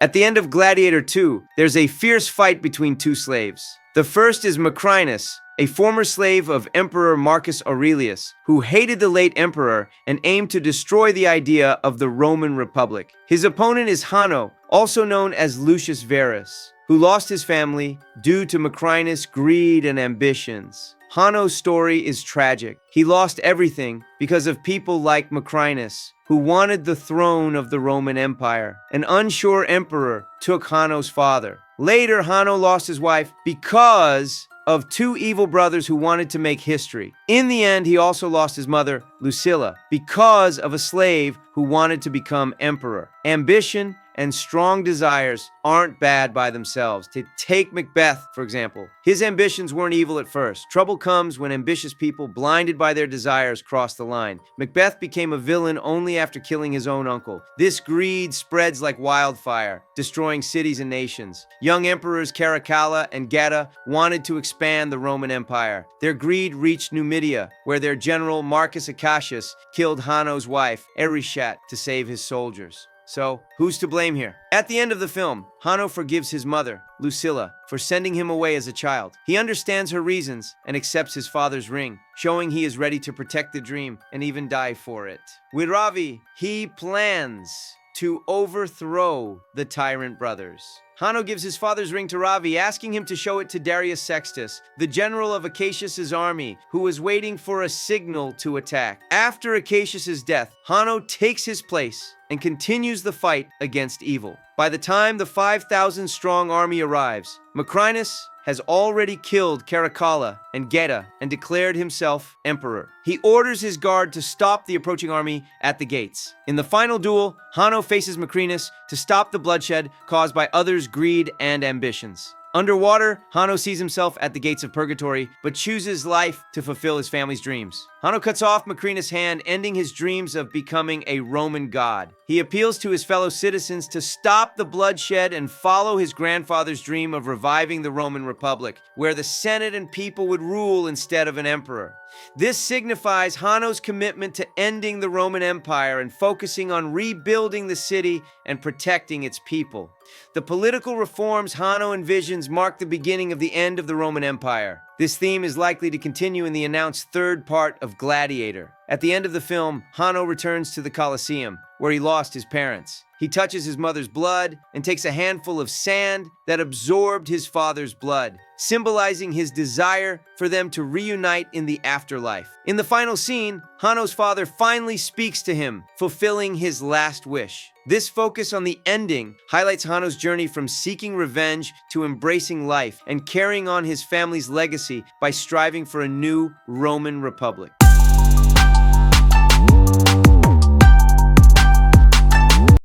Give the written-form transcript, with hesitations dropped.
At the end of Gladiator 2, there's a fierce fight between two slaves. The first is Macrinus, a former slave of Emperor Marcus Aurelius, who hated the late emperor and aimed to destroy the idea of the Roman Republic. His opponent is Hanno, also known as Lucius Verus, who lost his family due to Macrinus' greed and ambitions. Hanno's story is tragic. He lost everything because of people like Macrinus, who wanted the throne of the Roman Empire. An unsure emperor took Hanno's father. Later, Hanno lost his wife because of two evil brothers who wanted to make history. In the end, he also lost his mother, Lucilla, because of a slave who wanted to become emperor. Ambition and strong desires aren't bad by themselves. To take Macbeth, for example. His ambitions weren't evil at first. Trouble comes when ambitious people, blinded by their desires, cross the line. Macbeth became a villain only after killing his own uncle. This greed spreads like wildfire, destroying cities and nations. Young emperors Caracalla and Geta wanted to expand the Roman Empire. Their greed reached Numidia, where their general Marcus Aurelius killed Hanno's wife, Erishat, to save his soldiers. So, who's to blame here? At the end of the film, Hanno forgives his mother, Lucilla, for sending him away as a child. He understands her reasons and accepts his father's ring, showing he is ready to protect the dream and even die for it. With Ravi, he plans to overthrow the tyrant brothers. Hanno gives his father's ring to Ravi, asking him to show it to Darius Sextus, the general of Acacius's army, who was waiting for a signal to attack. After Acacius's death, Hanno takes his place and continues the fight against evil. By the time the 5,000-strong army arrives, Macrinus has already killed Caracalla and Geta and declared himself emperor. He orders his guard to stop the approaching army at the gates. In the final duel, Hanno faces Macrinus to stop the bloodshed caused by others' greed and ambitions. Underwater, Hanno sees himself at the gates of purgatory, but chooses life to fulfill his family's dreams. Hanno cuts off Macrinus' hand, ending his dreams of becoming a Roman god. He appeals to his fellow citizens to stop the bloodshed and follow his grandfather's dream of reviving the Roman Republic, where the Senate and people would rule instead of an emperor. This signifies Hanno's commitment to ending the Roman Empire and focusing on rebuilding the city and protecting its people. The political reforms Hanno envisions mark the beginning of the end of the Roman Empire. This theme is likely to continue in the announced third part of Gladiator. At the end of the film, Hanno returns to the Colosseum, where he lost his parents. He touches his mother's blood and takes a handful of sand that absorbed his father's blood, symbolizing his desire for them to reunite in the afterlife. In the final scene, Hanno's father finally speaks to him, fulfilling his last wish. This focus on the ending highlights Hanno's journey from seeking revenge to embracing life and carrying on his family's legacy by striving for a new Roman Republic.